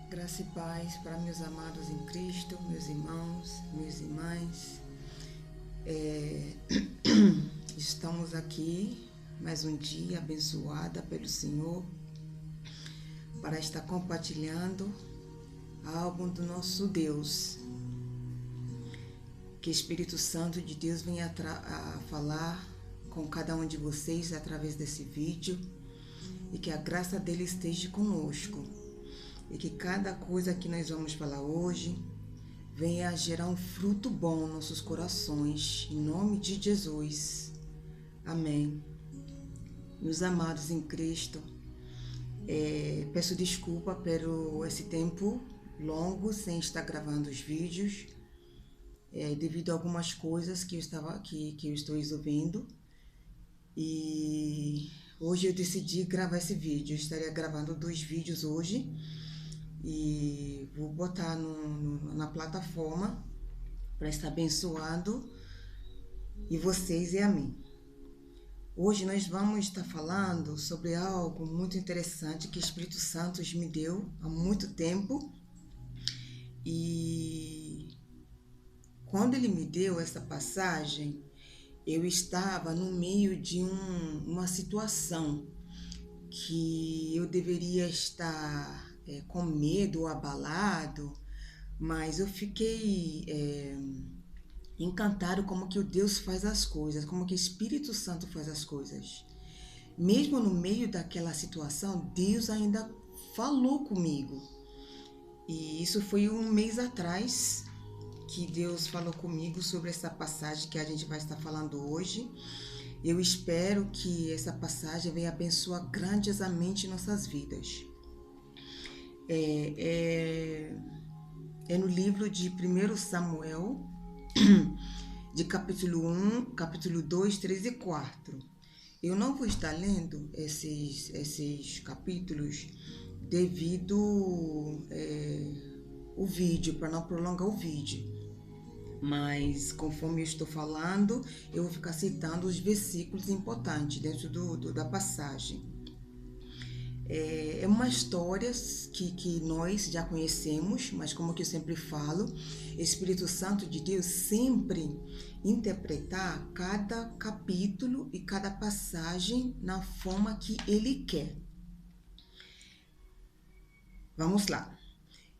Graça e paz para meus amados em Cristo, meus irmãos, minhas irmãs. Estamos aqui mais um dia abençoada pelo Senhor para estar compartilhando algo do nosso Deus. Que o Espírito Santo de Deus venha a falar com cada um de vocês através desse vídeo e que a graça dele esteja conosco. E que cada coisa que nós vamos falar hoje venha a gerar um fruto bom nos nossos corações, em nome de Jesus. Amém. Meus amados em Cristo, peço desculpa pelo esse tempo longo sem estar gravando os vídeos, devido a algumas coisas que eu estou resolvendo. E hoje eu decidi gravar esse vídeo. Eu estaria gravando 2 vídeos hoje. E vou botar na plataforma para estar abençoando e vocês e a mim. Hoje nós vamos estar falando sobre algo muito interessante que o Espírito Santo me deu há muito tempo. E quando ele me deu essa passagem, eu estava no meio de uma situação que eu deveria estar com medo ou abalado, mas eu fiquei encantado como que o Deus faz as coisas, como que o Espírito Santo faz as coisas. Mesmo no meio daquela situação, Deus ainda falou comigo. E isso foi um mês atrás que Deus falou comigo sobre essa passagem que a gente vai estar falando hoje. Eu espero que essa passagem venha abençoar grandiosamente nossas vidas. É no livro de 1 Samuel, de capítulo 1, capítulo 2, 3 e 4. Eu não vou estar lendo esses capítulos devido o vídeo, para não prolongar o vídeo. Mas conforme eu estou falando, eu vou ficar citando os versículos importantes dentro da passagem. É uma história que nós já conhecemos, mas como que eu sempre falo, Espírito Santo de Deus sempre interpretar cada capítulo e cada passagem na forma que Ele quer. Vamos lá.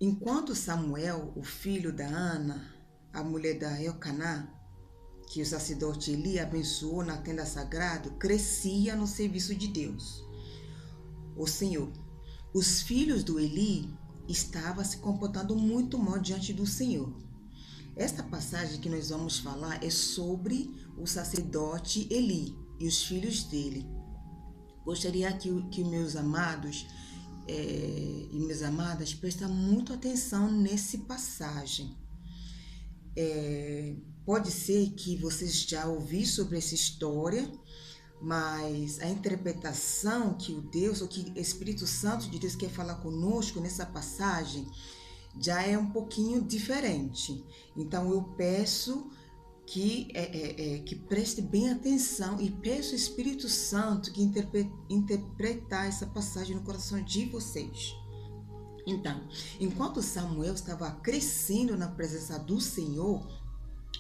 Enquanto Samuel, o filho da Ana, a mulher da Elcaná, que o sacerdote Eli abençoou na tenda sagrada, crescia no serviço de Deus, o Senhor. Os filhos do Eli estavam se comportando muito mal diante do Senhor. Esta passagem que nós vamos falar é sobre o sacerdote Eli e os filhos dele. Gostaria que meus amados e minhas amadas prestem muita atenção nessa passagem. Pode ser que vocês já ouviram sobre essa história, mas a interpretação que o Deus, ou que o Espírito Santo de Deus quer falar conosco nessa passagem, já é um pouquinho diferente. Então eu peço que preste bem atenção e peço ao Espírito Santo que interpretar essa passagem no coração de vocês. Então, enquanto Samuel estava crescendo na presença do Senhor,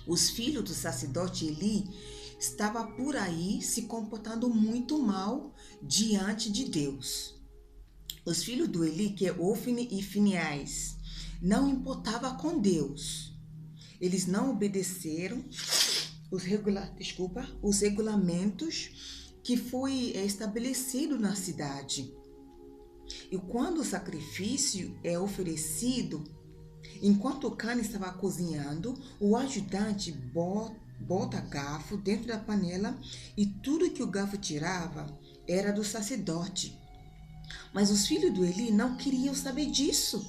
os filhos do sacerdote Eli estavam por aí se comportando muito mal diante de Deus. Os filhos do Eli, que é Ofni e Fineás, não importavam com Deus. Eles não obedeceram os regulamentos que foi estabelecido na cidade. E quando o sacrifício é oferecido, enquanto o carne estava cozinhando, o ajudante bota garfo dentro da panela e tudo que o garfo tirava era do sacerdote. Mas os filhos do Eli não queriam saber disso.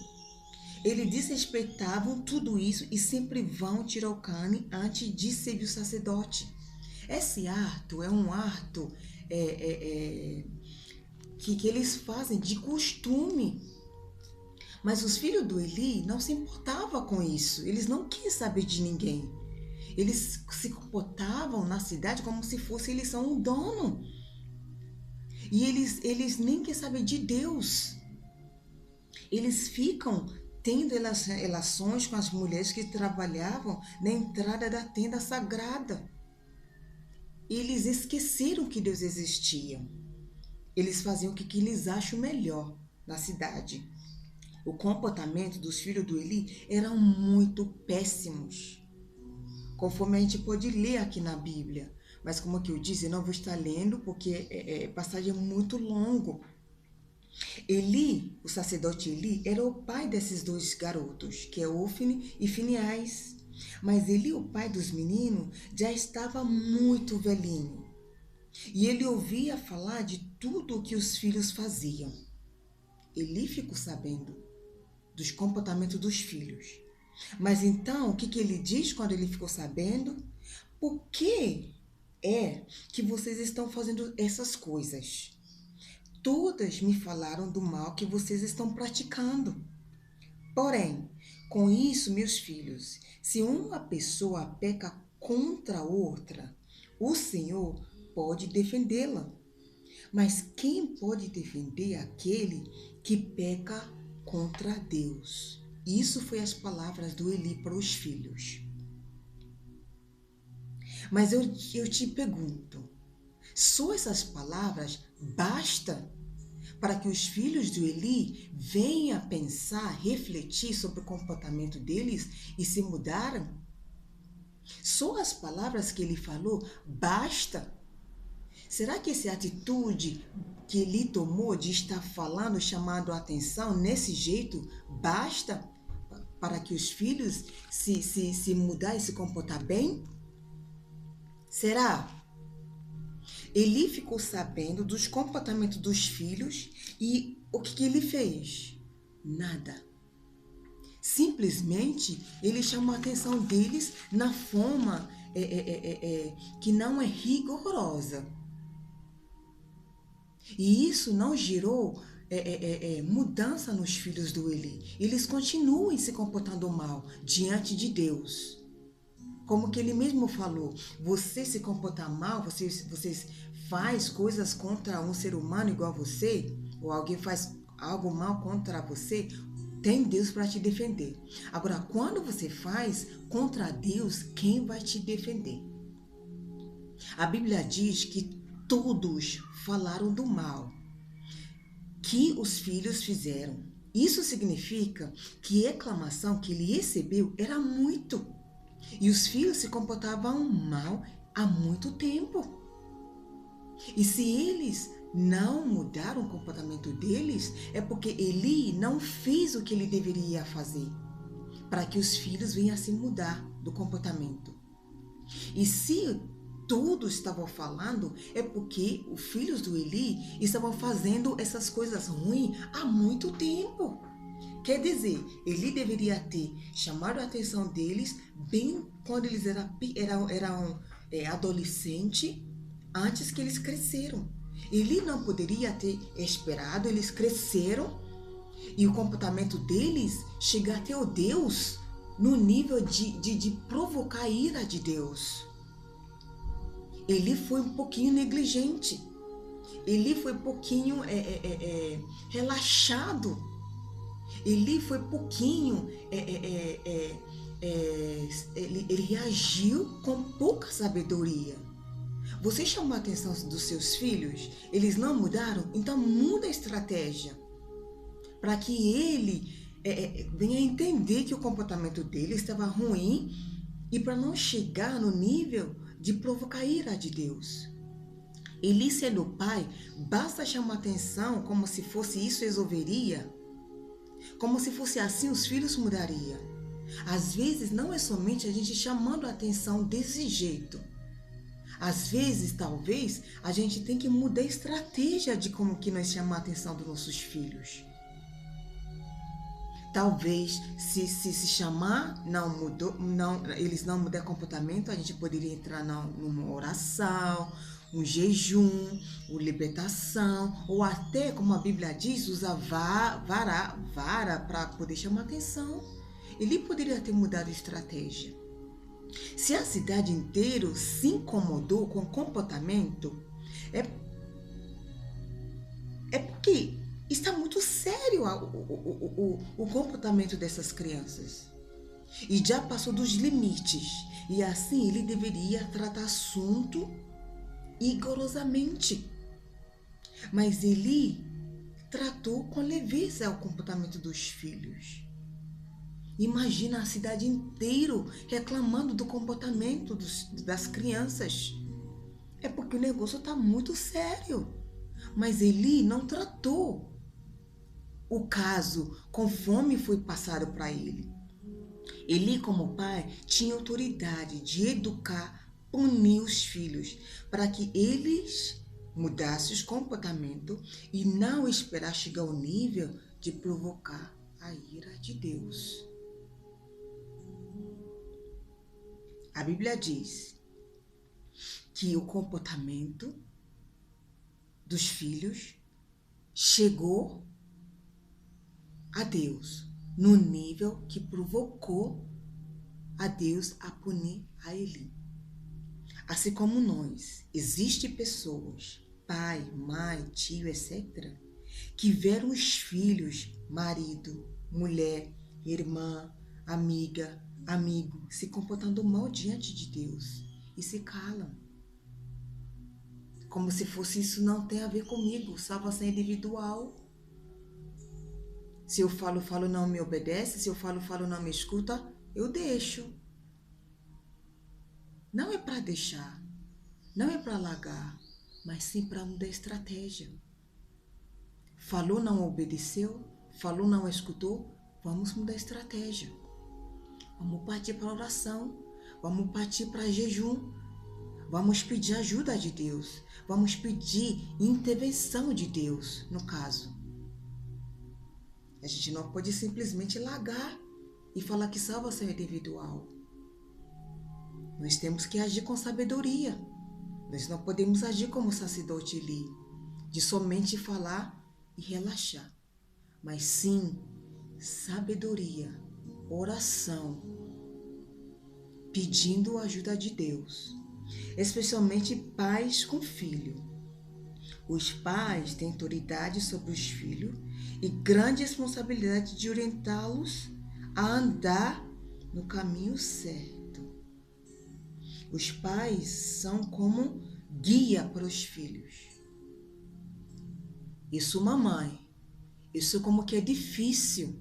Eles desrespeitavam tudo isso e sempre vão tirar o carne antes de servir o sacerdote. Esse ato é um ato que eles fazem de costume. Mas os filhos do Eli não se importavam com isso. Eles não queriam saber de ninguém. Eles se comportavam na cidade como se eles são um dono. E eles nem querem saber de Deus. Eles ficam tendo relações com as mulheres que trabalhavam na entrada da tenda sagrada. Eles esqueceram que Deus existia. Eles faziam o que eles acham melhor na cidade. O comportamento dos filhos do Eli eram muito péssimos, conforme a gente pode ler aqui na Bíblia. Mas como que eu disse, eu não vou estar lendo porque passagem é muito longo. Eli, o sacerdote Eli, era o pai desses dois garotos, que é Ofni e Fineás. Mas Eli, o pai dos meninos, já estava muito velhinho. E ele ouvia falar de tudo o que os filhos faziam. Eli ficou sabendo dos comportamentos dos filhos. Mas então, o que ele diz quando ele ficou sabendo? Por que é que vocês estão fazendo essas coisas? Todas me falaram do mal que vocês estão praticando. Porém, com isso, meus filhos, se uma pessoa peca contra outra, o Senhor pode defendê-la. Mas quem pode defender aquele que peca contra Deus? Isso foi as palavras do Eli para os filhos. Mas eu te pergunto, só essas palavras basta para que os filhos do Eli venham a pensar, refletir sobre o comportamento deles e se mudaram? Só as palavras que ele falou basta? Será que essa atitude que ele tomou de estar falando, chamando a atenção nesse jeito, basta para que os filhos se mudar e se comportar bem? Será? Eli ficou sabendo dos comportamentos dos filhos e o que ele fez? Nada. Simplesmente ele chamou a atenção deles na forma que não é rigorosa. E isso não gerou mudança nos filhos do Eli. Eles continuam se comportando mal diante de Deus. Como que ele mesmo falou, você se comportar mal, vocês faz coisas contra um ser humano igual a você, ou alguém faz algo mal contra você, tem Deus para te defender. Agora, quando você faz contra Deus, quem vai te defender? A Bíblia diz que todos falaram do mal que os filhos fizeram. Isso significa que a reclamação que ele recebeu era muito. E os filhos se comportavam mal há muito tempo. E se eles não mudaram o comportamento deles, é porque Eli não fez o que ele deveria fazer para que os filhos venham a se mudar do comportamento. E se todos estavam falando, é porque os filhos do Eli estavam fazendo essas coisas ruins há muito tempo. Quer dizer, Eli deveria ter chamado a atenção deles bem quando eles eram adolescentes, antes que eles cresceram. Eli não poderia ter esperado, eles cresceram e o comportamento deles chegar até o Deus no nível de provocar a ira de Deus. Eli foi um pouquinho negligente. Ele foi um pouquinho relaxado. Eli foi pouquinho, ele reagiu com pouca sabedoria. Você chamou a atenção dos seus filhos? Eles não mudaram? Então muda a estratégia. Para que ele venha a entender que o comportamento dele estava ruim e para não chegar no nível de provocar a ira de Deus. Eli sendo pai, basta chamar atenção como se fosse isso resolveria. Como se fosse assim, os filhos mudariam. Às vezes, não é somente a gente chamando a atenção desse jeito. Às vezes, talvez, a gente tem que mudar a estratégia de como que nós chamamos a atenção dos nossos filhos. Talvez, se chamar, eles não mudarem comportamento, a gente poderia entrar numa oração, um jejum, uma libertação, ou até, como a Bíblia diz, usar vara para poder chamar atenção. Ele poderia ter mudado a estratégia. Se a cidade inteira se incomodou com o comportamento, é porque Está muito sério o comportamento dessas crianças. E já passou dos limites. E assim ele deveria tratar assunto rigorosamente. Mas ele tratou com leveza o comportamento dos filhos. Imagina a cidade inteira reclamando do comportamento das crianças. É porque o negócio está muito sério. Mas Eli não tratou o caso conforme foi passado para ele. Eli, como pai, tinha autoridade de educar, punir os filhos, para que eles mudassem os comportamentos e não esperar chegar ao nível de provocar a ira de Deus. A Bíblia diz que o comportamento dos filhos chegou a Deus no nível que provocou a Deus a punir a Eli. Assim como nós, existem pessoas, pai, mãe, tio, etc., que veram os filhos, marido, mulher, irmã, amiga, amigo, se comportando mal diante de Deus e se calam. Como se fosse isso não tem a ver comigo, salvação individual. Se eu falo, não me obedece, se eu falo, não me escuta, eu deixo. Não é para deixar, não é para largar, mas sim para mudar a estratégia. Falou, não obedeceu, falou, não escutou, vamos mudar a estratégia. Vamos partir para oração, vamos partir para jejum, vamos pedir ajuda de Deus, vamos pedir intervenção de Deus, no caso. A gente não pode simplesmente largar e falar que salvação é individual. Nós temos que agir com sabedoria. Nós não podemos agir como o sacerdote Eli, de somente falar e relaxar. Mas sim, sabedoria, oração, pedindo a ajuda de Deus. Especialmente pais com filho. Os pais têm autoridade sobre os filhos e grande responsabilidade de orientá-los a andar no caminho certo. Os pais são como guia para os filhos. Isso, mamãe, isso como que é difícil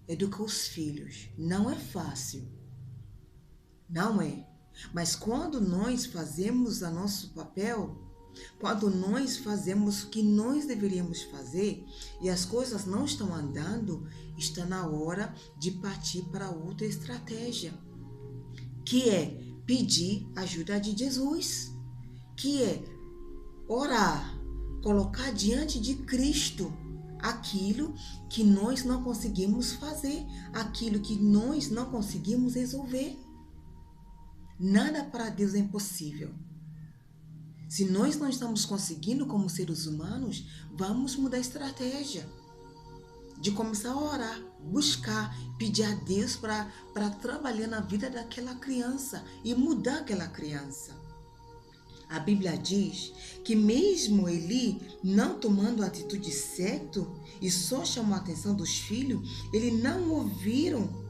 educar os filhos. Não é fácil. Não é. Mas quando nós fazemos o nosso papel, quando nós fazemos o que nós deveríamos fazer e as coisas não estão andando, está na hora de partir para outra estratégia, que é pedir ajuda de Jesus, que é orar, colocar diante de Cristo aquilo que nós não conseguimos fazer, aquilo que nós não conseguimos resolver. Nada para Deus é impossível. Se nós não estamos conseguindo como seres humanos, vamos mudar a estratégia. De começar a orar, buscar, pedir a Deus para trabalhar na vida daquela criança e mudar aquela criança. A Bíblia diz que mesmo Eli não tomando a atitude certa e só chamou a atenção dos filhos, eles não ouviram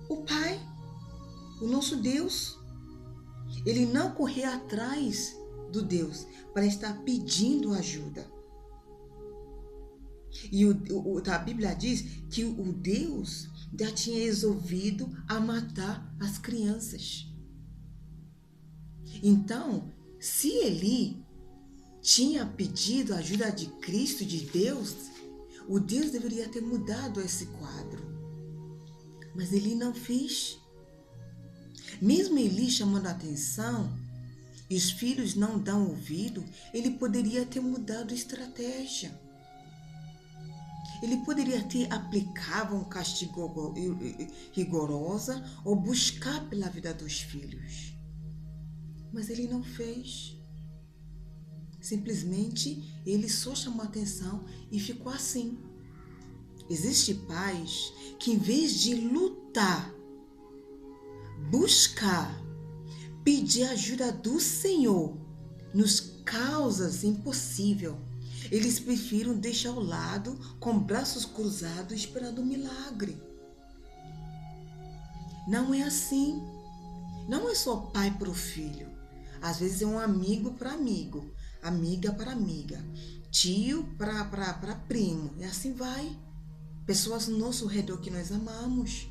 o Pai, o nosso Deus. Ele não correu atrás do Deus para estar pedindo ajuda. E a Bíblia diz que o Deus já tinha resolvido a matar as crianças. Então, se Eli tinha pedido a ajuda de Cristo, de Deus, o Deus deveria ter mudado esse quadro. Mas Eli não fez. Mesmo Eli chamando a atenção e os filhos não dão ouvido, ele poderia ter mudado a estratégia. Ele poderia ter aplicado um castigo rigoroso ou buscar pela vida dos filhos. Mas ele não fez. Simplesmente ele só chamou a atenção e ficou assim. Existem pais que, em vez de lutar, buscar, pedir ajuda do Senhor, nos causa impossível. Eles prefiram deixar ao lado com braços cruzados esperando um milagre. Não é assim. Não é só pai para o filho. Às vezes é um amigo para amigo, amiga para amiga, tio para primo. E assim vai. Pessoas no nosso redor que nós amamos.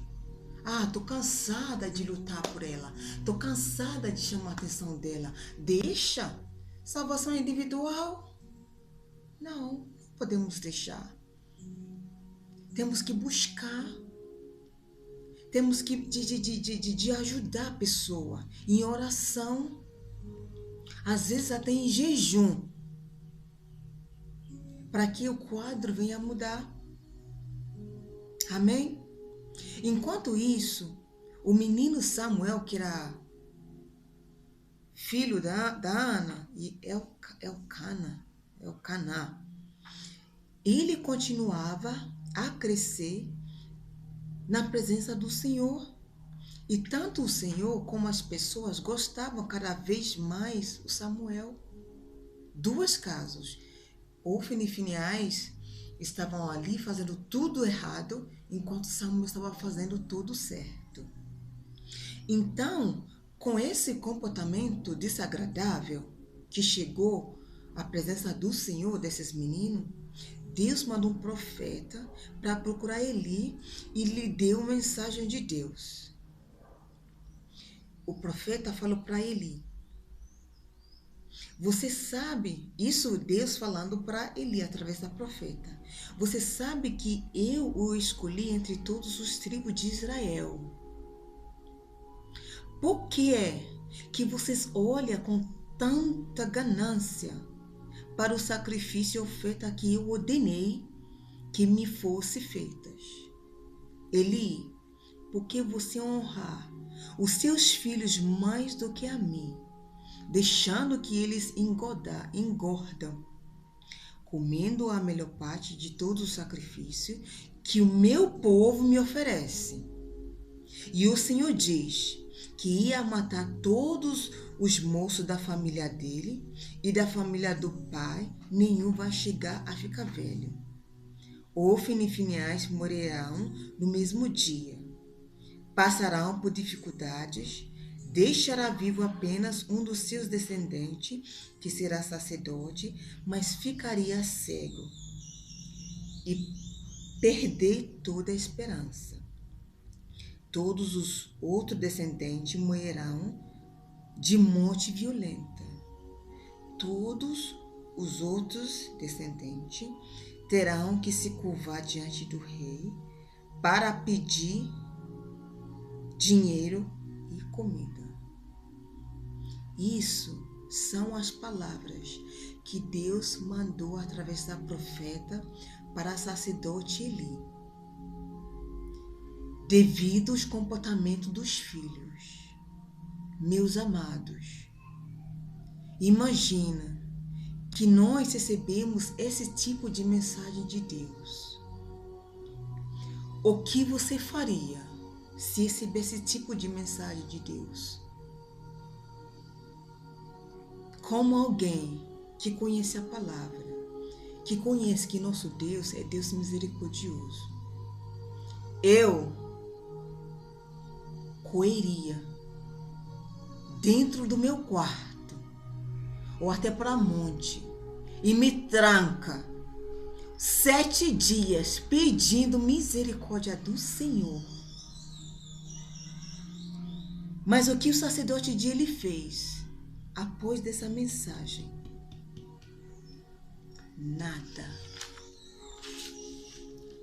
Tô cansada de lutar por ela. Tô cansada de chamar a atenção dela. Deixa. Salvação individual. Não podemos deixar. Temos que buscar. Temos que de ajudar a pessoa em oração. Às vezes até em jejum. Para que o quadro venha a mudar. Amém? Enquanto isso, o menino Samuel, que era filho da Ana, e Elcaná, ele continuava a crescer na presença do Senhor. E tanto o Senhor como as pessoas gostavam cada vez mais do Samuel. Dois casos. Ofni e Fineás estavam ali fazendo tudo errado, enquanto Samuel estava fazendo tudo certo. Então, com esse comportamento desagradável que chegou à presença do Senhor desses meninos, Deus mandou um profeta para procurar Eli e lhe deu uma mensagem de Deus. O profeta falou para Eli: você sabe, isso Deus falando para Eli através da profeta. Você sabe que eu o escolhi entre todos os tribos de Israel. Por que é que vocês olham com tanta ganância para o sacrifício e oferta que eu ordenei que me fosse feitas? Eli, porque você honrar os seus filhos mais do que a mim, deixando que eles engordam, comendo a melhor parte de todo o sacrifício que o meu povo me oferece. E o Senhor diz que ia matar todos os moços da família dele e da família do pai, nenhum vai chegar a ficar velho. Ofni e Fineás morrerão no mesmo dia. Passarão por dificuldades. Deixará vivo apenas um dos seus descendentes, que será sacerdote, mas ficaria cego e perder toda a esperança. Todos os outros descendentes morrerão de morte violenta. Todos os outros descendentes terão que se curvar diante do rei para pedir dinheiro e comida. Isso são as palavras que Deus mandou através da profeta para sacerdote Eli. Devido aos comportamentos dos filhos, meus amados, imagina que nós recebemos esse tipo de mensagem de Deus. O que você faria se recebesse esse tipo de mensagem de Deus? Como alguém que conhece a palavra, que conhece que nosso Deus é Deus misericordioso, eu correria dentro do meu quarto ou até para monte e me tranca 7 dias pedindo misericórdia do Senhor. Mas o que o sacerdote de Eli fez após dessa mensagem? Nada.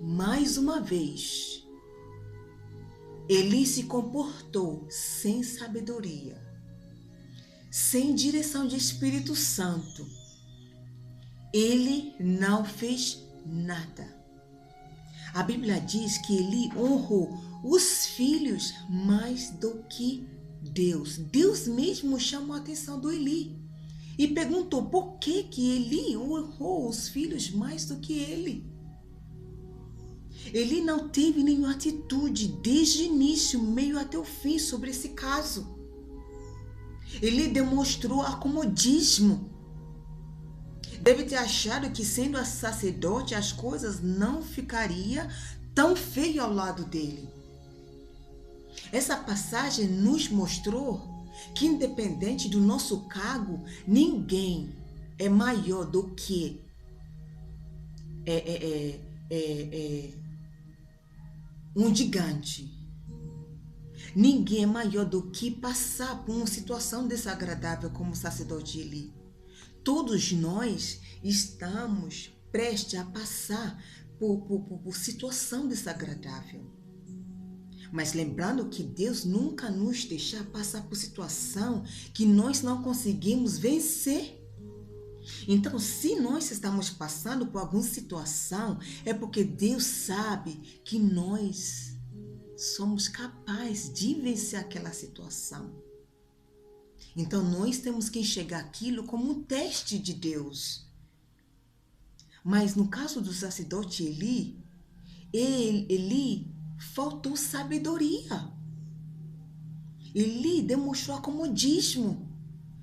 Mais uma vez, Eli se comportou sem sabedoria, sem direção de Espírito Santo. Ele não fez nada. A Bíblia diz que Eli honrou os filhos mais do que Deus. Deus mesmo chamou a atenção do Eli e perguntou por que Eli honrou os filhos mais do que ele. Eli não teve nenhuma atitude desde o início, meio até o fim, sobre esse caso. Ele demonstrou acomodismo. Deve ter achado que sendo sacerdote as coisas não ficariam tão feio ao lado dele. Essa passagem nos mostrou que independente do nosso cargo, ninguém é maior do que um gigante. Ninguém é maior do que passar por uma situação desagradável como o sacerdote Eli. Todos nós estamos prestes a passar por situação desagradável. Mas lembrando que Deus nunca nos deixa passar por situação que nós não conseguimos vencer. Então, se nós estamos passando por alguma situação, é porque Deus sabe que nós somos capazes de vencer aquela situação. Então, nós temos que enxergar aquilo como um teste de Deus. Mas no caso do sacerdote Eli faltou sabedoria. Eli demonstrou acomodismo.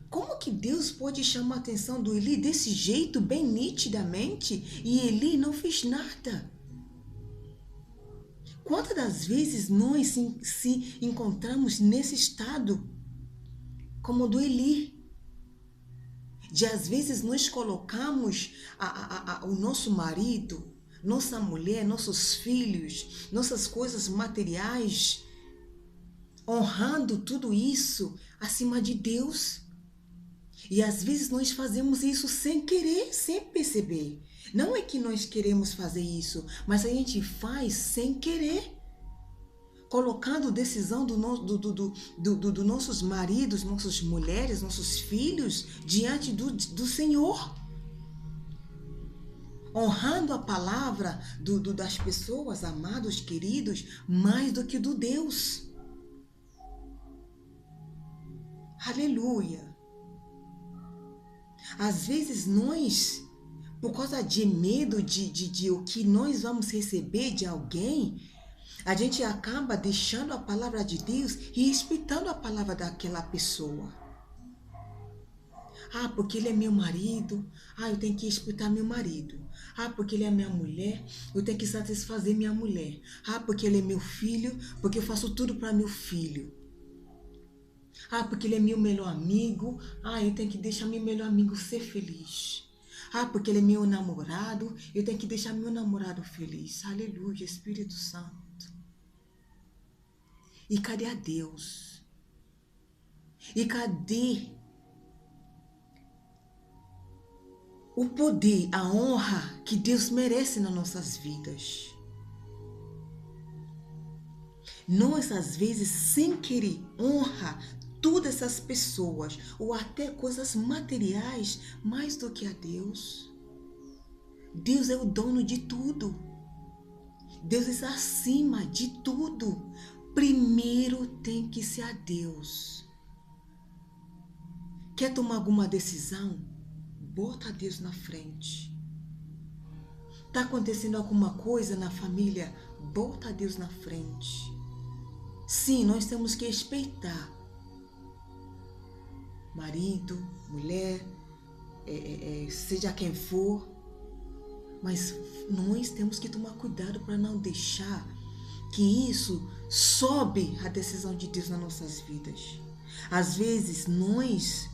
Como que Deus pode chamar a atenção do Eli desse jeito, bem nitidamente, e Eli não fez nada? Quantas das vezes nós se encontramos nesse estado, como o do Eli? De às vezes nós colocamos o nosso marido, nossa mulher, nossos filhos, nossas coisas materiais, honrando tudo isso acima de Deus. E às vezes nós fazemos isso sem querer, sem perceber. Não é que nós queremos fazer isso, mas a gente faz sem querer. Colocando decisão dos nossos maridos, nossas mulheres, nossos filhos diante do Senhor. Honrando a palavra das pessoas, amados, queridos, mais do que do Deus. Aleluia. Às vezes nós, por causa de medo de o que nós vamos receber de alguém, a gente acaba deixando a palavra de Deus e respeitando a palavra daquela pessoa. Ah, porque ele é meu marido, eu tenho que respeitar meu marido. Ah, porque ele é minha mulher, eu tenho que satisfazer minha mulher. Ah, porque ele é meu filho, porque eu faço tudo para meu filho. Ah, porque ele é meu melhor amigo, eu tenho que deixar meu melhor amigo ser feliz. Ah, porque ele é meu namorado, eu tenho que deixar meu namorado feliz. Aleluia, Espírito Santo. E cadê a Deus? E cadê o poder, a honra que Deus merece nas nossas vidas? Nós, às vezes, sem querer, honra todas essas pessoas, ou até coisas materiais, mais do que a Deus. Deus é o dono de tudo. Deus está acima de tudo. Primeiro tem que ser a Deus. Quer tomar alguma decisão? Bota a Deus na frente. Está acontecendo alguma coisa na família? Bota a Deus na frente. Sim, nós temos que respeitar marido, mulher, seja quem for, mas nós temos que tomar cuidado para não deixar que isso sobe a decisão de Deus nas nossas vidas. Às vezes nós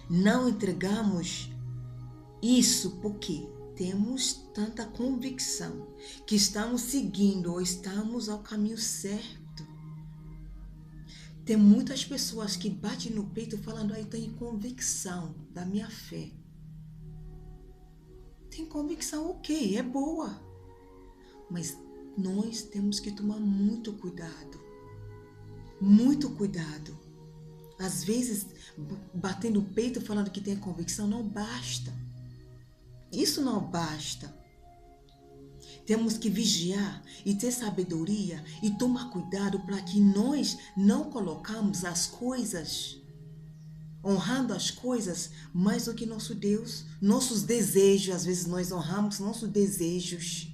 não entregamos isso porque temos tanta convicção que estamos seguindo ou estamos ao caminho certo. Tem muitas pessoas que batem no peito falando, eu tenho convicção da minha fé. Tem convicção, ok, é boa. Mas nós temos que tomar muito cuidado. Muito cuidado. Às vezes, batendo o peito falando que tem convicção não basta. Isso não basta. Temos que vigiar e ter sabedoria e tomar cuidado para que nós não colocamos as coisas, honrando as coisas mais do que nosso Deus, nossos desejos. Às vezes nós honramos nossos desejos.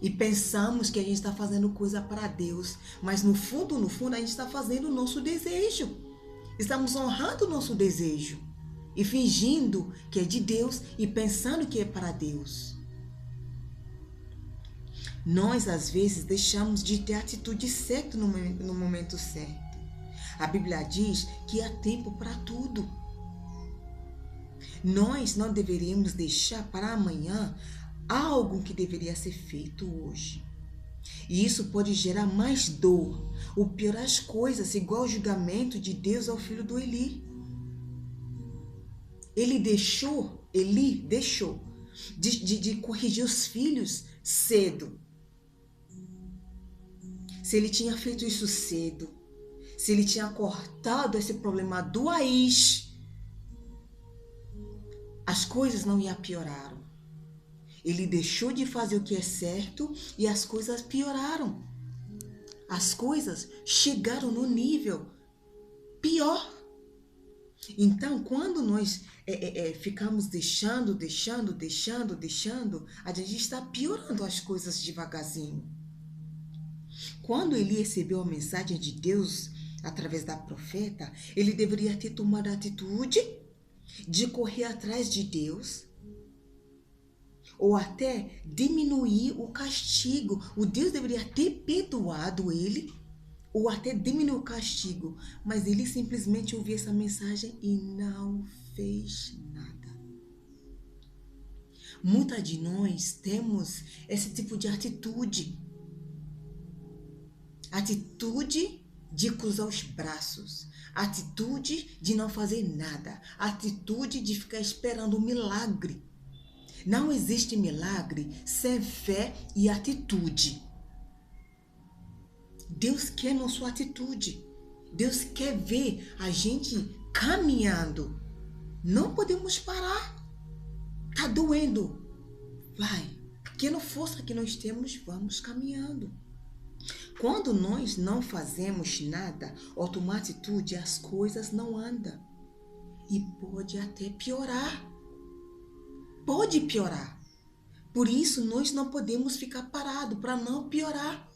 E pensamos que a gente está fazendo coisa para Deus, mas no fundo, a gente está fazendo o nosso desejo. Estamos honrando o nosso desejo e fingindo que é de Deus e pensando que é para Deus. Nós, às vezes, deixamos de ter a atitude certa no momento certo. A Bíblia diz que há tempo para tudo. Nós não deveríamos deixar para amanhã algo que deveria ser feito hoje. E isso pode gerar mais dor, ou piorar as coisas, igual o julgamento de Deus ao filho do Eli. Eli deixou de corrigir os filhos cedo. Se ele tinha feito isso cedo, se ele tinha cortado esse problema do raiz, as coisas não iam piorar. Ele deixou de fazer o que é certo e as coisas pioraram. As coisas chegaram no nível pior. Então, quando nós ficamos deixando, a gente está piorando as coisas devagarzinho. Quando ele recebeu a mensagem de Deus através da profeta, ele deveria ter tomado a atitude de correr atrás de Deus, ou até diminuir o castigo. O Deus deveria ter perdoado ele, ou até diminuir o castigo. Mas ele simplesmente ouviu essa mensagem e não fez nada. Muitas de nós temos esse tipo de atitude. Atitude de cruzar os braços. Atitude de não fazer nada. Atitude de ficar esperando um milagre. Não existe milagre sem fé e atitude. Deus quer nossa atitude. Deus quer ver a gente caminhando. Não podemos parar. Tá doendo. Vai. Pequena força que nós temos, vamos caminhando. Quando nós não fazemos nada ou tomar atitude, as coisas não andam. E pode até piorar. Pode piorar. Por isso, nós não podemos ficar parados para não piorar.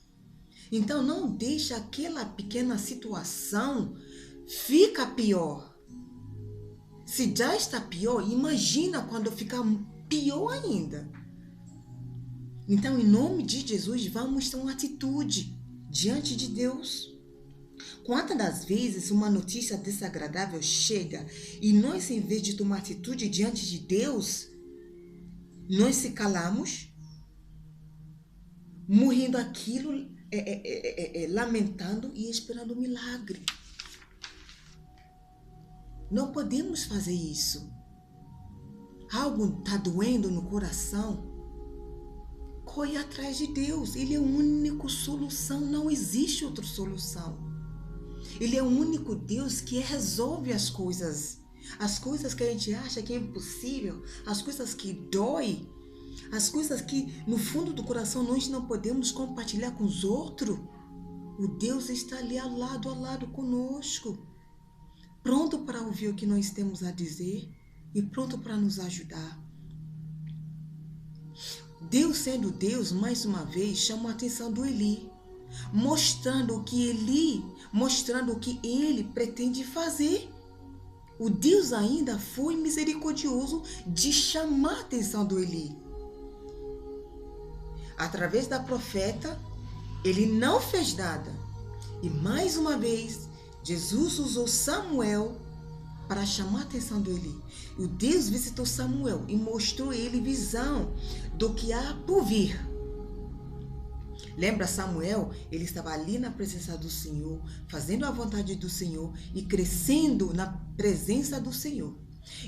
Então, não deixa aquela pequena situação fica pior. Se já está pior, imagina quando ficar pior ainda. Então, em nome de Jesus, vamos ter uma atitude diante de Deus. Quantas das vezes uma notícia desagradável chega e nós, em vez de tomar atitude diante de Deus, nós se calamos, morrendo aquilo, lamentando e esperando um milagre. Não podemos fazer isso. Algo está doendo no coração? Corre atrás de Deus. Ele é a única solução. Não existe outra solução. Ele é o único Deus que resolve as coisas. As coisas que a gente acha que é impossível. As coisas que dói. As coisas que no fundo do coração nós não podemos compartilhar com os outros. O Deus está ali ao lado conosco. Pronto para ouvir o que nós temos a dizer. E pronto para nos ajudar. Deus, sendo Deus, mais uma vez chamou a atenção do Eli, mostrando o que ele pretende fazer. O Deus ainda foi misericordioso de chamar a atenção do Eli. Através da profeta, ele não fez nada. E mais uma vez, Jesus usou Samuel para chamar a atenção do Eli. O Deus visitou Samuel e mostrou a ele visão do que há por vir. Lembra Samuel? Ele estava ali na presença do Senhor, fazendo a vontade do Senhor e crescendo na presença do Senhor.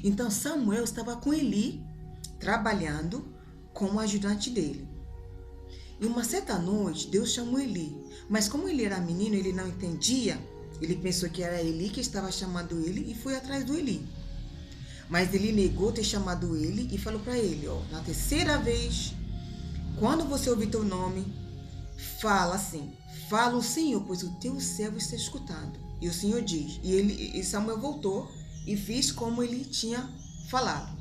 Então Samuel estava com Eli, trabalhando como ajudante dele. E uma certa noite, Deus chamou Eli. Mas como ele era menino, ele não entendia. Ele pensou que era Eli que estava chamando ele e foi atrás do Eli. Mas ele negou ter chamado ele e falou para ele, na terceira vez, quando você ouvir teu nome, fala assim, fala o Senhor, pois o teu servo está escutando. E o Senhor diz, e Samuel voltou e fez como ele tinha falado.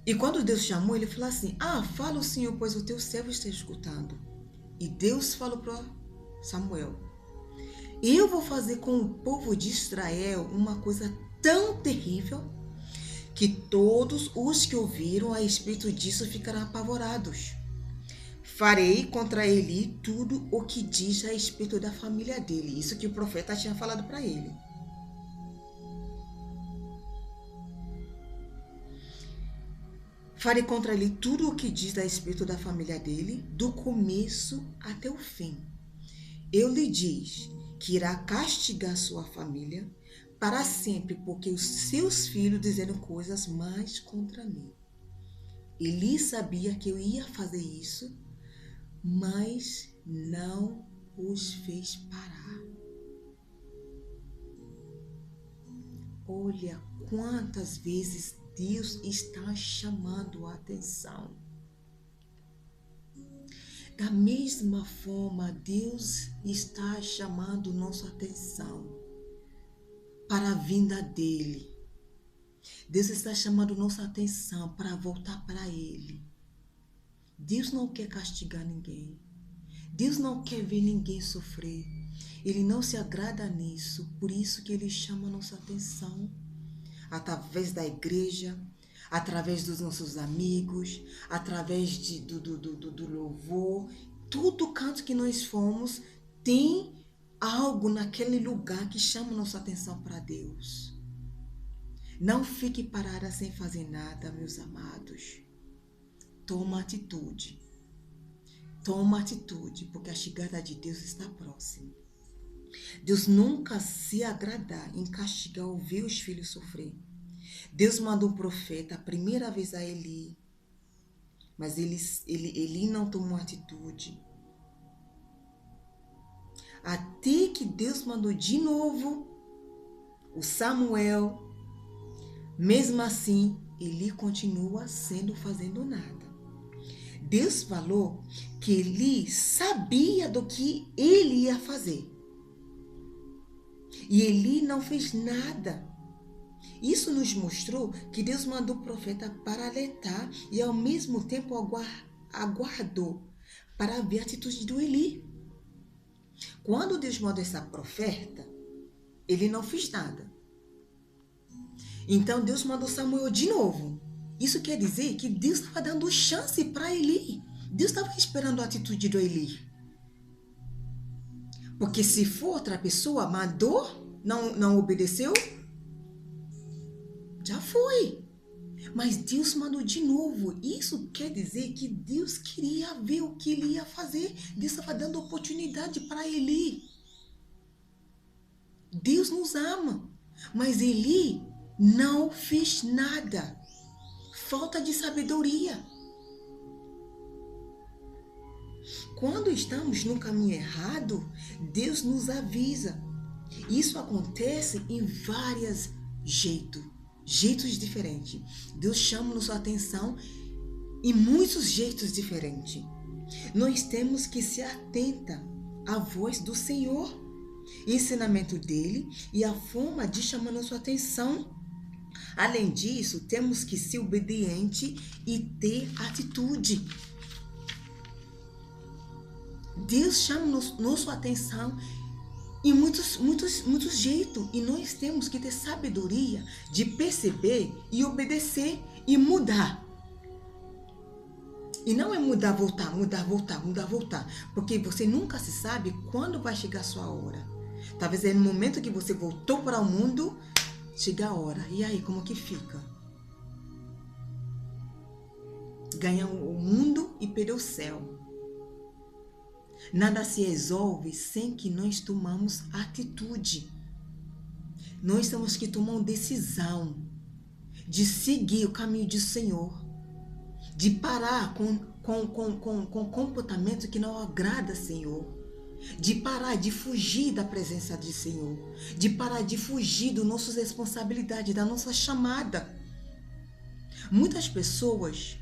E quando Deus chamou, ele falou assim: fala o Senhor, pois o teu servo está escutando. E Deus falou para Samuel: eu vou fazer com o povo de Israel uma coisa tão terrível que todos os que ouviram a respeito disso ficarão apavorados. Farei contra ele tudo o que diz a respeito da família dele. Isso que o profeta tinha falado para ele. Farei contra ele tudo o que diz a respeito da família dele, do começo até o fim. Eu lhe diz que irá castigar sua família para sempre, porque os seus filhos disseram coisas mais contra mim. Eli sabia que eu ia fazer isso, mas não os fez parar. Olha quantas vezes Deus está chamando a atenção. Da mesma forma, Deus está chamando nossa atenção para a vinda dele. Deus está chamando nossa atenção para voltar para ele. Deus não quer castigar ninguém. Deus não quer ver ninguém sofrer. Ele não se agrada nisso. Por isso que ele chama nossa atenção. Através da igreja, através dos nossos amigos, através do louvor. Todo canto que nós fomos tem algo naquele lugar que chama nossa atenção para Deus. Não fique parada sem fazer nada, meus amados. Toma atitude. Toma atitude, porque a chegada de Deus está próxima. Deus nunca se agradar em castigar ou ver os filhos sofrer. Deus mandou um profeta a primeira vez a Eli, mas Eli não tomou atitude. Até que Deus mandou de novo o Samuel. Mesmo assim, Eli continua fazendo nada. Deus falou que Eli sabia do que ele ia fazer. E Eli não fez nada. Isso nos mostrou que Deus mandou o profeta para alertar e ao mesmo tempo aguardou para ver a atitude do Eli. Quando Deus mandou essa profeta, ele não fez nada. Então Deus mandou Samuel de novo. Isso quer dizer que Deus estava dando chance para Eli. Deus estava esperando a atitude do Eli. Porque se for outra pessoa, mandou, não obedeceu, já foi. Mas Deus mandou de novo. Isso quer dizer que Deus queria ver o que ele ia fazer. Deus estava dando oportunidade para Eli. Deus nos ama. Mas Eli não fez nada. Falta de sabedoria. Quando estamos no caminho errado, Deus nos avisa. Isso acontece em vários jeitos diferentes. Deus chama nossa atenção em muitos jeitos diferentes. Nós temos que se atentar à voz do Senhor, ensinamento dele e a forma de chamar nossa atenção. Além disso, temos que ser obediente e ter atitude. Deus chama nossa atenção em muitos jeitos. E nós temos que ter sabedoria de perceber e obedecer e mudar. E não é mudar, voltar. Porque você nunca se sabe quando vai chegar a sua hora. Talvez é no momento que você voltou para o mundo, chega a hora. E aí, como que fica? Ganhar o mundo e perder o céu. Nada se resolve sem que nós tomamos atitude. Nós temos que tomar uma decisão de seguir o caminho do Senhor, de parar com comportamento que não agrada ao Senhor, de parar de fugir da presença do Senhor, de parar de fugir das nossas responsabilidades, da nossa chamada. Muitas pessoas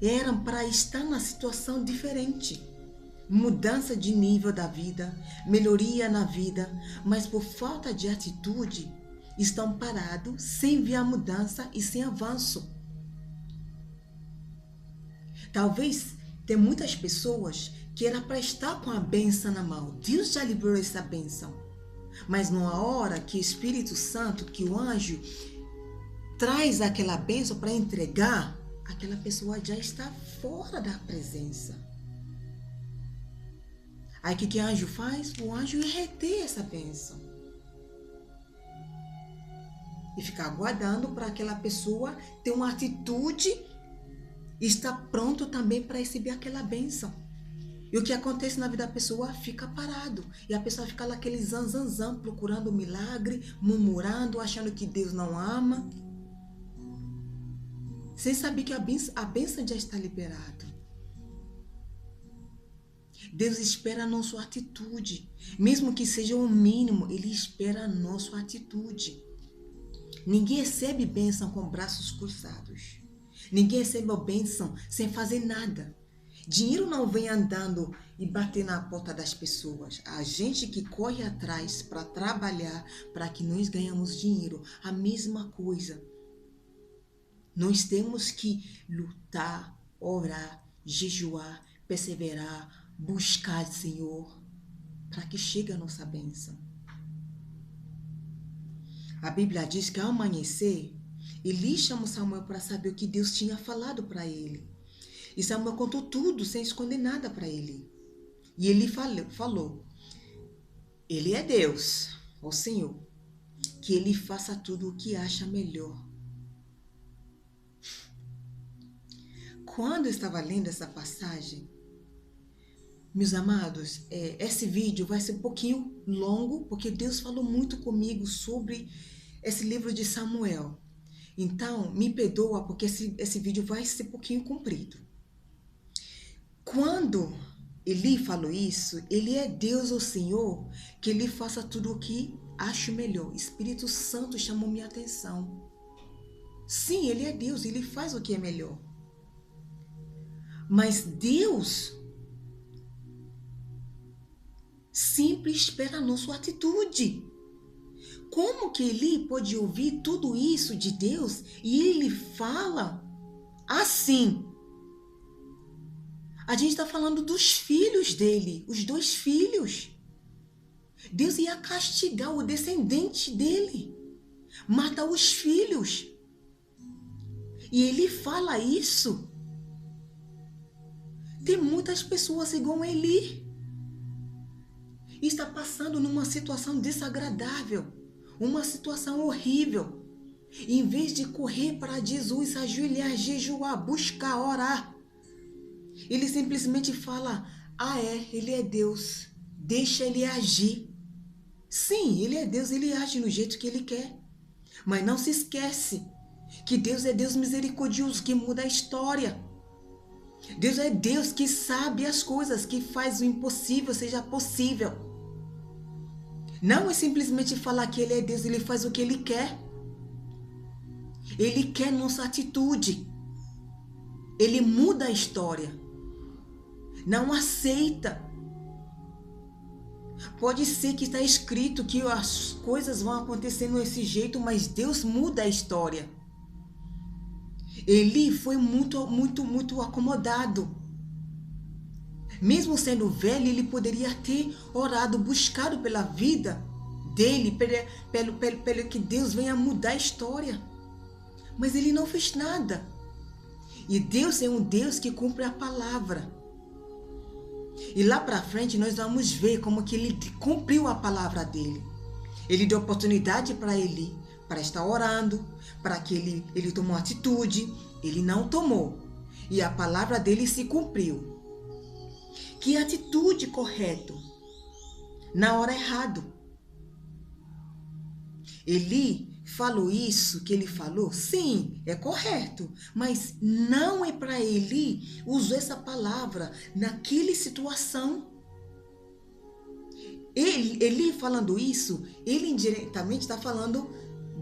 eram para estar na situação diferente. Mudança de nível da vida, melhoria na vida, mas por falta de atitude, estão parados sem ver a mudança e sem avanço. Talvez tem muitas pessoas que era para estar com a bênção na mão. Deus já liberou essa bênção. Mas numa hora que o Espírito Santo, que o anjo traz aquela bênção para entregar, aquela pessoa já está fora da presença. Aí o que o anjo faz? O anjo retém essa bênção. E fica aguardando para aquela pessoa ter uma atitude e estar pronto também para receber aquela bênção. E o que acontece na vida da pessoa fica parado. E a pessoa fica lá aquele zanzanzão, procurando um milagre, murmurando, achando que Deus não ama. Sem saber que a bênção já está liberada. Deus espera a nossa atitude. Mesmo que seja o mínimo, Ele espera a nossa atitude. Ninguém recebe bênção com braços cruzados. Ninguém recebe a bênção sem fazer nada. Dinheiro não vem andando e bater na porta das pessoas. A gente que corre atrás para trabalhar, para que nós ganhamos dinheiro. A mesma coisa. Nós temos que lutar, orar, jejuar, perseverar, buscar o Senhor, para que chegue a nossa bênção. A Bíblia diz que ao amanhecer, Eli chamou Samuel para saber o que Deus tinha falado para ele. E Samuel contou tudo, sem esconder nada para ele. E ele falou, Ele é Deus, o Senhor, que Ele faça tudo o que acha melhor. Quando eu estava lendo essa passagem, meus amados, esse vídeo vai ser um pouquinho longo, porque Deus falou muito comigo sobre esse livro de Samuel. Então, me perdoa, porque esse vídeo vai ser um pouquinho comprido. Quando Eli falou isso, Ele é Deus, o Senhor, que Ele faça tudo o que acho melhor. Espírito Santo chamou minha atenção. Sim, Ele é Deus, Ele faz o que é melhor. Mas Deus sempre espera a nossa atitude. Como que Eli pode ouvir tudo isso de Deus e ele fala assim? A gente está falando dos filhos dele, os 2 filhos. Deus ia castigar o descendente dele, matar os filhos. E ele fala isso. Tem muitas pessoas igual a Eli. Está passando numa situação desagradável, uma situação horrível. Em vez de correr para Jesus, ajoelhar, jejuar, buscar, orar, ele simplesmente fala, Ele é Deus, deixa Ele agir. Sim, Ele é Deus, Ele age no jeito que Ele quer. Mas não se esquece que Deus é Deus misericordioso, que muda a história. Deus é Deus que sabe as coisas, que faz o impossível seja possível. Não é simplesmente falar que Ele é Deus, Ele faz o que Ele quer. Ele quer nossa atitude. Ele muda a história. Não aceita. Pode ser que está escrito que as coisas vão acontecer desse jeito, mas Deus muda a história. Eli foi muito acomodado. Mesmo sendo velho, ele poderia ter orado, buscado pela vida dele, pelo que Deus venha mudar a história. Mas ele não fez nada. E Deus é um Deus que cumpre a palavra. E lá para frente nós vamos ver como que ele cumpriu a palavra dele. Ele deu oportunidade para Eli, para estar orando, para que ele tomou atitude. Ele não tomou. E a palavra dele se cumpriu. Que atitude correta? Na hora errada. Eli falou isso que ele falou? Sim, é correto. Mas não é para Eli usar essa palavra naquela situação. Eli falando isso, ele indiretamente está falando,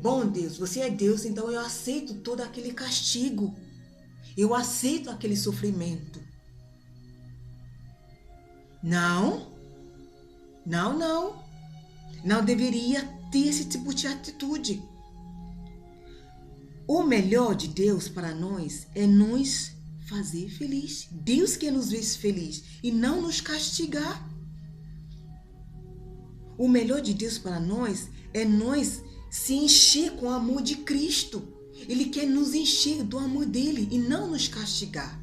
bom Deus, você é Deus, então eu aceito todo aquele castigo. Eu aceito aquele sofrimento. Não deveria ter esse tipo de atitude. O melhor de Deus para nós é nos fazer feliz. Deus quer nos ver feliz e não nos castigar. O melhor de Deus para nós é nós se encher com o amor de Cristo. Ele quer nos encher do amor dele e não nos castigar.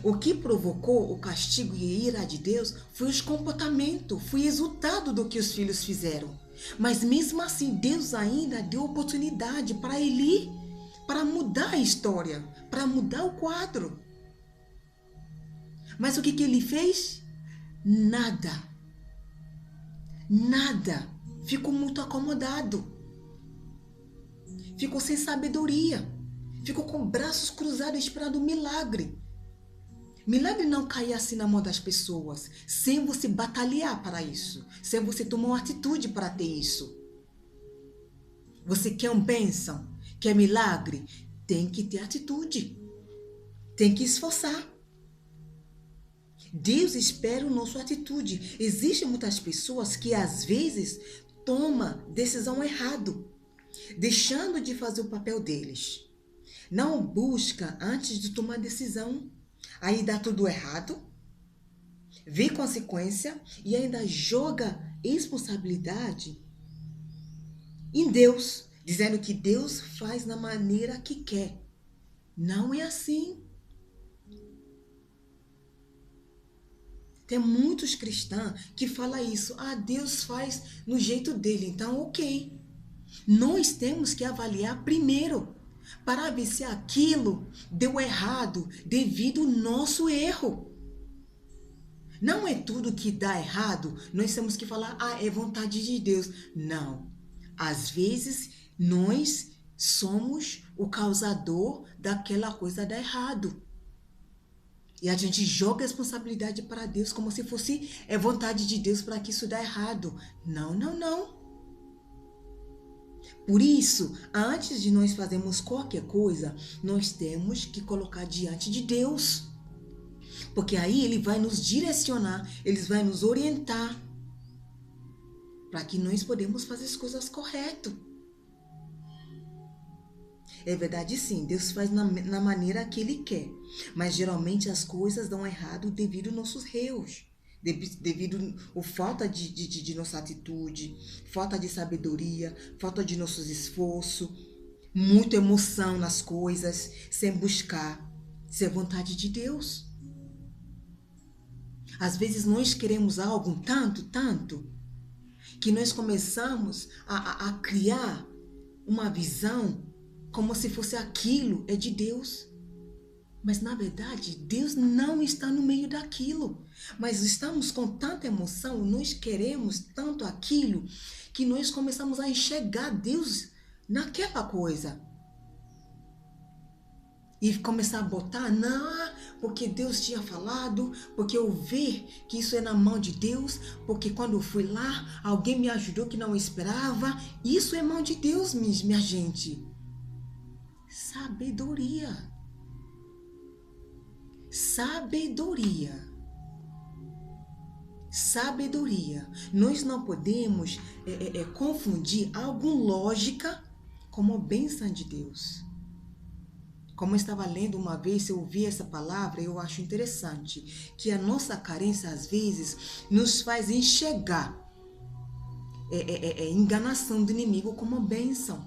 O que provocou o castigo e a ira de Deus foi o comportamento, foi resultado do que os filhos fizeram. Mas mesmo assim, Deus ainda deu oportunidade para ele, para mudar a história, para mudar o quadro. Mas o que ele fez? Nada. Nada. Ficou muito acomodado. Ficou sem sabedoria. Ficou com braços cruzados esperando um milagre. Milagre não cai assim na mão das pessoas, sem você batalhar para isso, sem você tomar uma atitude para ter isso. Você quer uma bênção, quer milagre? Tem que ter atitude, tem que esforçar. Deus espera a nossa atitude. Existem muitas pessoas que às vezes tomam decisão errada, deixando de fazer o papel deles. Não busca antes de tomar decisão. Aí dá tudo errado, vê consequência e ainda joga responsabilidade em Deus, dizendo que Deus faz na maneira que quer. Não é assim. Tem muitos cristãos que falam isso. Deus faz no jeito dele, então ok. Nós temos que avaliar primeiro, para ver se aquilo deu errado devido ao nosso erro. Não é tudo que dá errado, nós temos que falar, é vontade de Deus. Não. Às vezes, nós somos o causador daquela coisa dar errado. E a gente joga a responsabilidade para Deus como se fosse vontade de Deus para que isso dê errado. Não, não, não. Por isso, antes de nós fazermos qualquer coisa, nós temos que colocar diante de Deus. Porque aí Ele vai nos direcionar, Ele vai nos orientar para que nós podemos fazer as coisas corretas. É verdade sim, Deus faz na maneira que Ele quer. Mas geralmente as coisas dão errado devido aos nossos erros. Devido à falta de nossa atitude, falta de sabedoria, falta de nossos esforços, muita emoção nas coisas, sem buscar ser vontade de Deus. Às vezes nós queremos algo tanto, que nós começamos a criar uma visão como se fosse aquilo é de Deus. Mas, na verdade, Deus não está no meio daquilo. Mas estamos com tanta emoção, nós queremos tanto aquilo, que nós começamos a enxergar Deus naquela coisa. E começar a botar, não, porque Deus tinha falado, porque eu vi que isso é na mão de Deus, porque quando eu fui lá, alguém me ajudou que não esperava. Isso é mão de Deus, minha gente. Sabedoria. Sabedoria. Nós não podemos confundir alguma lógica como bênção de Deus. Como eu estava lendo uma vez, eu ouvi essa palavra, eu acho interessante, que a nossa carência às vezes nos faz enxergar enganação do inimigo como bênção.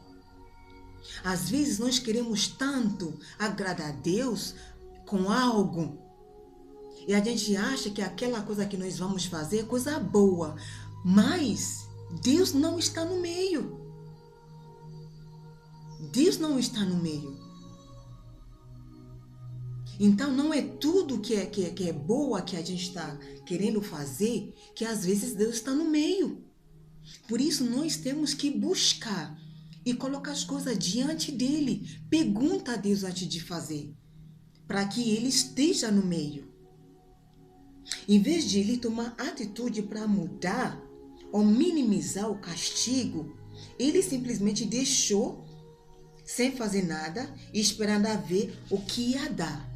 Às vezes nós queremos tanto agradar a Deus com algo, e a gente acha que aquela coisa que nós vamos fazer é coisa boa, mas Deus não está no meio. Deus não está no meio. Então não é tudo que é boa que a gente está querendo fazer, que às vezes Deus está no meio. Por isso nós temos que buscar e colocar as coisas diante dele. Pergunta a Deus antes de fazer, para que ele esteja no meio. Em vez de ele tomar atitude para mudar ou minimizar o castigo, ele simplesmente deixou sem fazer nada e esperando a ver o que ia dar.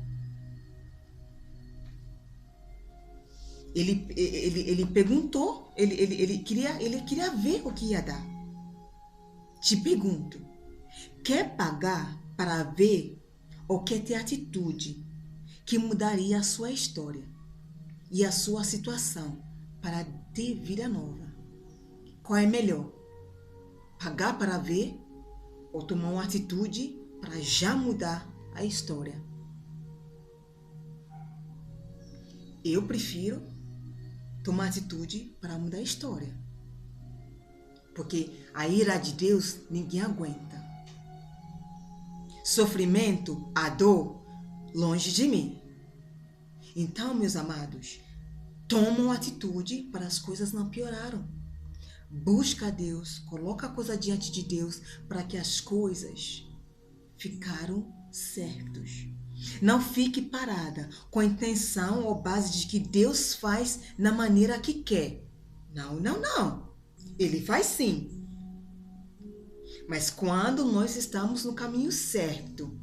Ele perguntou, ele queria ver o que ia dar. Te pergunto, quer pagar para ver ou quer ter atitude que mudaria a sua história e a sua situação para ter vida nova? Qual é melhor? Pagar para ver ou tomar uma atitude para já mudar a história? Eu prefiro tomar atitude para mudar a história. Porque a ira de Deus ninguém aguenta. Sofrimento, a dor, longe de mim. Então, meus amados, tomam atitude para as coisas não pioraram. Busca a Deus, coloca a coisa diante de Deus para que as coisas ficaram certas. Não fique parada com a intenção ou base de que Deus faz na maneira que quer. Não, não, não. Ele faz sim. Mas quando nós estamos no caminho certo,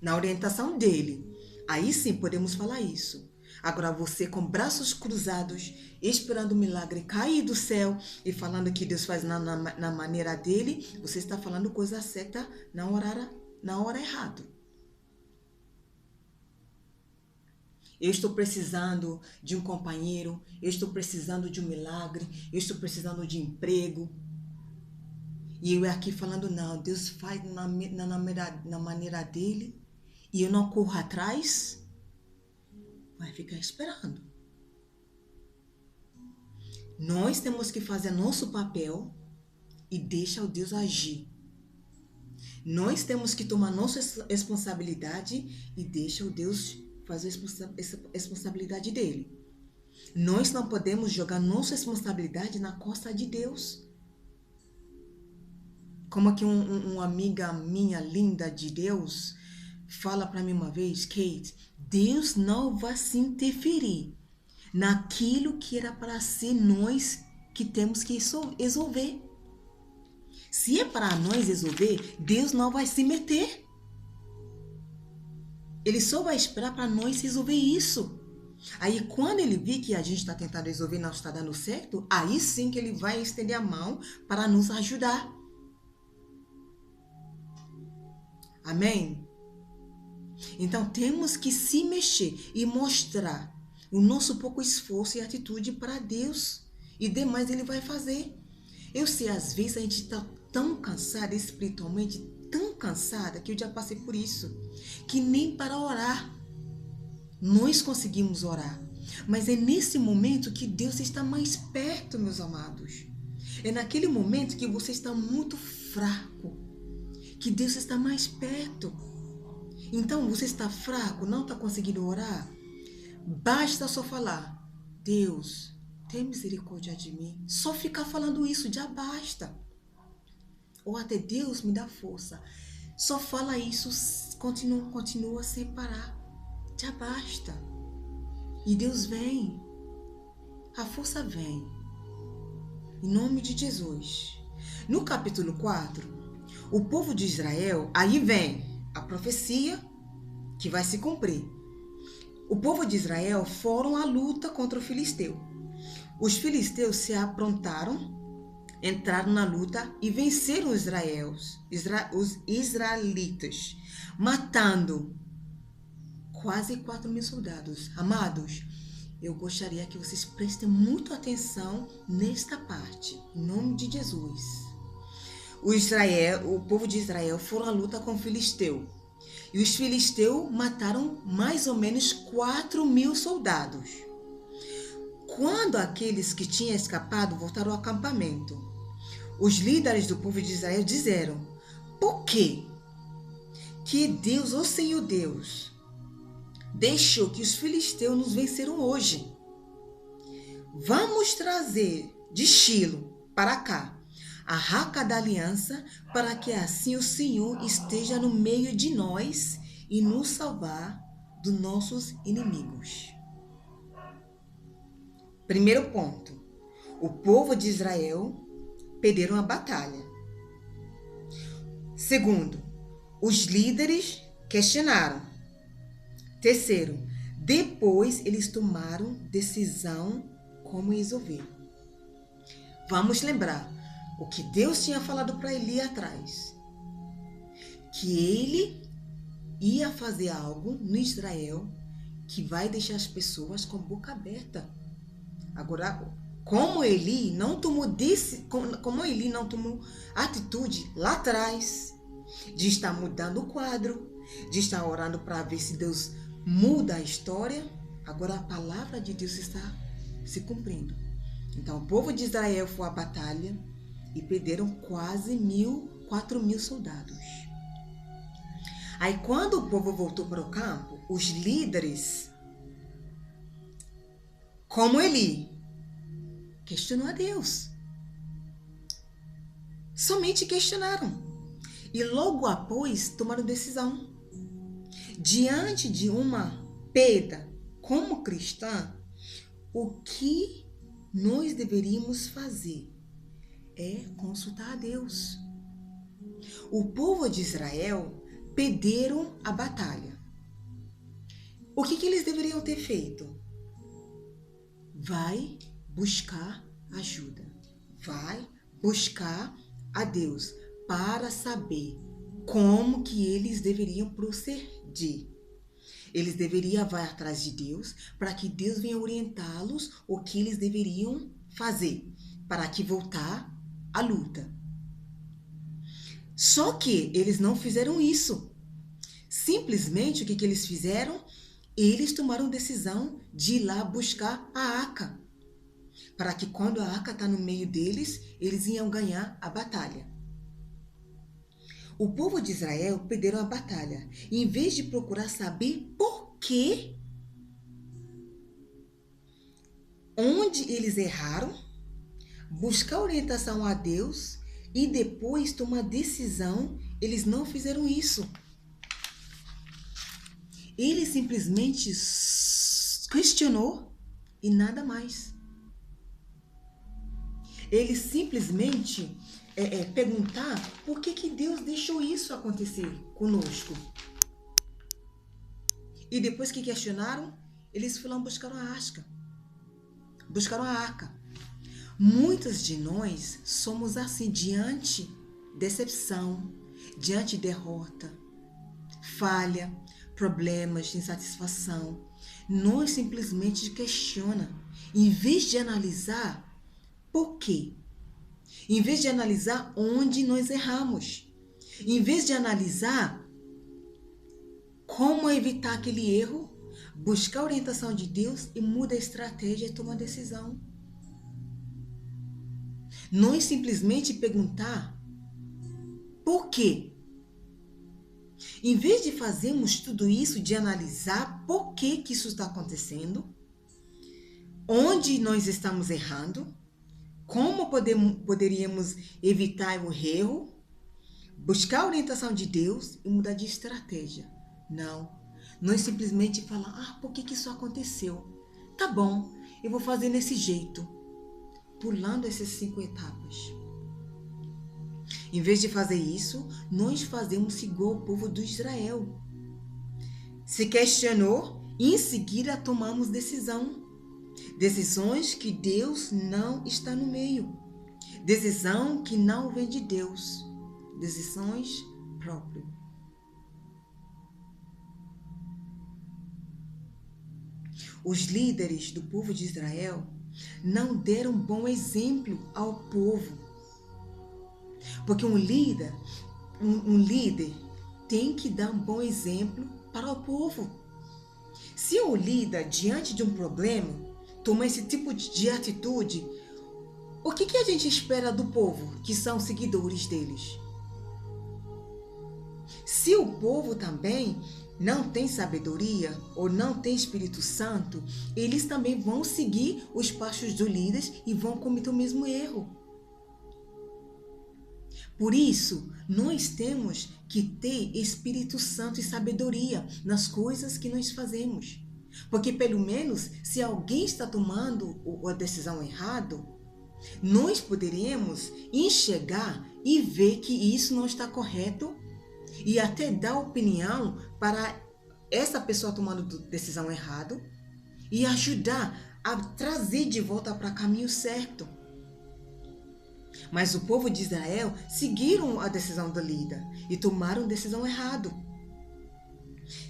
na orientação dele, aí sim podemos falar isso. Agora você com braços cruzados, esperando o milagre cair do céu e falando que Deus faz na maneira dele, você está falando coisa certa na hora errada. Eu estou precisando de um companheiro, eu estou precisando de um milagre, eu estou precisando de emprego. E eu aqui falando, não, Deus faz na maneira dele e eu não corro atrás, vai ficar esperando. Nós temos que fazer nosso papel e deixar o Deus agir. Nós temos que tomar nossa responsabilidade e deixar o Deus fazer a responsabilidade dele. Nós não podemos jogar nossa responsabilidade na costa de Deus. Como aqui uma amiga minha linda de Deus fala para mim uma vez, Kate, Deus não vai se interferir naquilo que era para ser nós que temos que resolver. Se é para nós resolver, Deus não vai se meter. Ele só vai esperar para nós resolver isso. Aí quando ele vir que a gente está tentando resolver e não está dando certo, aí sim que ele vai estender a mão para nos ajudar. Amém? Então temos que se mexer e mostrar o nosso pouco esforço e atitude para Deus. E demais ele vai fazer. Eu sei, às vezes a gente está tão cansada espiritualmente, tão cansada, que eu já passei por isso, que nem para orar nós conseguimos orar. Mas é nesse momento que Deus está mais perto, meus amados. É naquele momento que você está muito fraco que Deus está mais perto. Então você está fraco, não está conseguindo orar? Basta só falar, Deus, tem misericórdia de mim. Só ficar falando isso já basta. Ou até Deus me dá força. Só fala isso, continua sem parar. Já basta. E Deus vem. A força vem. Em nome de Jesus. No capítulo 4, o povo de Israel, aí vem a profecia que vai se cumprir. O povo de Israel foram à luta contra o filisteu. Os filisteus se aprontaram, entraram na luta e venceram os israelitas, matando quase 4.000 soldados. Amados, eu gostaria que vocês prestem muito atenção nesta parte, em nome de Jesus. O povo de Israel foram à luta com o filisteu. E os filisteus mataram mais ou menos 4.000 soldados. Quando aqueles que tinham escapado voltaram ao acampamento, os líderes do povo de Israel disseram, por quê? Que Deus, ó Senhor Deus, deixou que os filisteus nos venceram hoje. Vamos trazer de Shilo para cá a arca da aliança, para que assim o Senhor esteja no meio de nós e nos salvar dos nossos inimigos. Primeiro ponto, o povo de Israel perderam a batalha. Segundo, os líderes questionaram. Terceiro, depois eles tomaram decisão como resolver. Vamos lembrar o que Deus tinha falado para Eli atrás. Que ele ia fazer algo no Israel que vai deixar as pessoas com a boca aberta. Agora, como Eli não tomou atitude lá atrás de estar mudando o quadro, de estar orando para ver se Deus muda a história, agora a palavra de Deus está se cumprindo. Então, o povo de Israel foi à batalha e perderam quase 4.000 soldados. Aí, quando o povo voltou para o campo, os líderes, como Eli, questionou a Deus. Somente questionaram. E logo após tomaram decisão. Diante de uma perda como cristã, o que nós deveríamos fazer é consultar a Deus. O povo de Israel perderam a batalha. O que eles deveriam ter feito? Vai buscar ajuda. Vai buscar a Deus para saber como que eles deveriam proceder. Eles deveriam ir atrás de Deus para que Deus venha orientá-los o que eles deveriam fazer para que voltar à luta. Só que eles não fizeram isso. Simplesmente o que eles fizeram? Eles tomaram decisão de ir lá buscar a arca, para que quando a arca está no meio deles, eles iam ganhar a batalha. O povo de Israel perderam a batalha. E em vez de procurar saber por quê, onde eles erraram, buscar orientação a Deus e depois tomar decisão, eles não fizeram isso. Ele simplesmente questionou e nada mais. Ele simplesmente perguntar por que Deus deixou isso acontecer conosco. E depois que questionaram, eles foram buscar a arca. Buscaram a arca. Muitos de nós somos assim, diante decepção, diante derrota, falha, problemas, insatisfação. Nós simplesmente questiona, em vez de analisar por quê. Em vez de analisar onde nós erramos. Em vez de analisar como evitar aquele erro, buscar a orientação de Deus e mudar a estratégia e tomar decisão. Nós simplesmente perguntar por quê. Em vez de fazermos tudo isso, de analisar por que isso está acontecendo, onde nós estamos errando, como poderíamos evitar o erro, buscar a orientação de Deus e mudar de estratégia. Não, nós simplesmente falamos, por que isso aconteceu? Tá bom, eu vou fazer desse jeito, pulando essas 5 etapas. Em vez de fazer isso, nós fazemos igual o povo do Israel. Se questionou e em seguida tomamos decisão. Decisões que Deus não está no meio. Decisão que não vem de Deus. Decisões próprias. Os líderes do povo de Israel não deram bom exemplo ao povo. Porque um líder tem que dar um bom exemplo para o povo. Se o líder, diante de um problema, toma esse tipo de atitude, o que a gente espera do povo, que são seguidores deles? Se o povo também não tem sabedoria ou não tem Espírito Santo, eles também vão seguir os passos dos líderes e vão cometer o mesmo erro. Por isso, nós temos que ter Espírito Santo e sabedoria nas coisas que nós fazemos. Porque pelo menos, se alguém está tomando a decisão errada, nós poderíamos enxergar e ver que isso não está correto e até dar opinião para essa pessoa tomando decisão errada e ajudar a trazer de volta para o caminho certo. Mas o povo de Israel seguiram a decisão do líder e tomaram a decisão errada.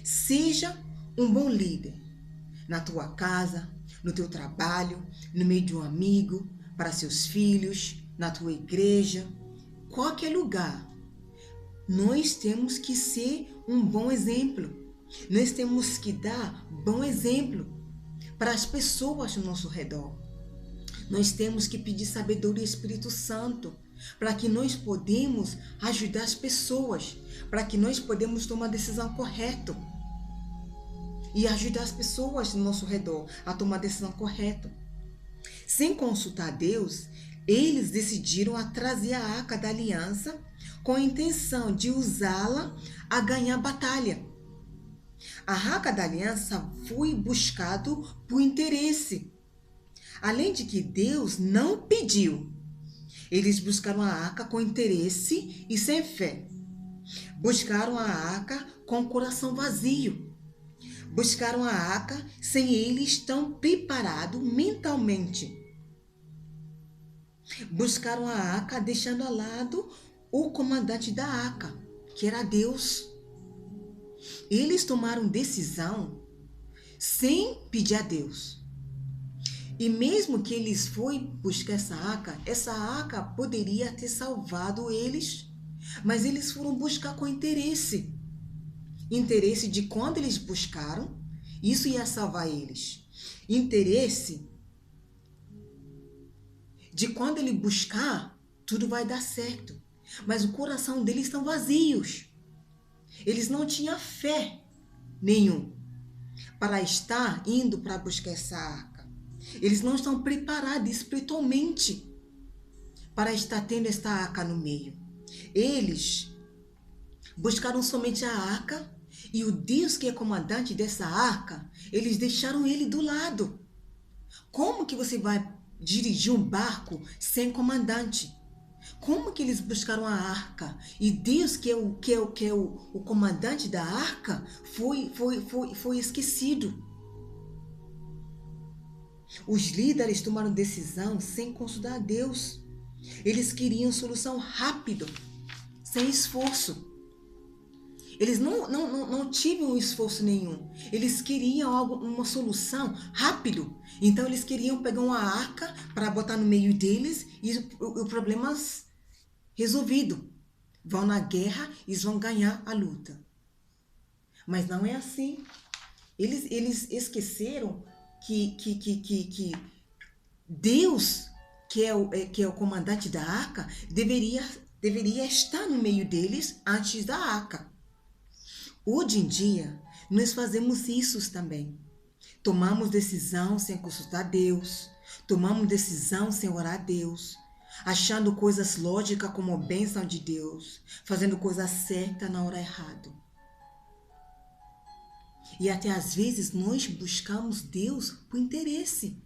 Seja um bom líder na tua casa, no teu trabalho, no meio de um amigo, para seus filhos, na tua igreja, qualquer lugar. Nós temos que ser um bom exemplo. Nós temos que dar bom exemplo para as pessoas ao nosso redor. Nós temos que pedir sabedoria ao Espírito Santo para que nós podemos ajudar as pessoas, para que nós podemos tomar a decisão correta e ajudar as pessoas no nosso redor a tomar a decisão correta. Sem consultar Deus, eles decidiram a trazer a Arca da Aliança com a intenção de usá-la a ganhar a batalha. A Arca da Aliança foi buscado por interesse. Além de que Deus não pediu, eles buscaram a arca com interesse e sem fé. Buscaram a arca com o coração vazio. Buscaram a arca sem eles estar preparados mentalmente. Buscaram a arca deixando ao lado o comandante da arca, que era Deus. Eles tomaram decisão sem pedir a Deus. E mesmo que eles foram buscar essa arca poderia ter salvado eles, mas eles foram buscar com interesse. Interesse de quando eles buscaram, isso ia salvar eles. Interesse de quando ele buscar, tudo vai dar certo. Mas o coração deles estão vazios. Eles não tinham fé nenhum para estar indo para buscar essa arca. Eles não estão preparados espiritualmente para estar tendo esta arca no meio. Eles buscaram somente a arca e o Deus que é comandante dessa arca, eles deixaram ele do lado. Como que você vai dirigir um barco sem comandante? Como que eles buscaram a arca? E Deus, que é o comandante da arca, foi esquecido. Os líderes tomaram decisão sem consultar a Deus. Eles queriam solução rápida, sem esforço. Eles não tiveram esforço nenhum. Eles queriam uma solução rápido. Então eles queriam pegar uma arca para botar no meio deles e o problema resolvido. Vão na guerra e vão ganhar a luta. Mas não é assim. Eles esqueceram que Deus, que é o comandante da arca, deveria estar no meio deles antes da arca. Hoje em dia, nós fazemos isso também. Tomamos decisão sem consultar Deus. Tomamos decisão sem orar a Deus. Achando coisas lógicas como a bênção de Deus. Fazendo coisa certa na hora errada. E até às vezes nós buscamos Deus por interesse.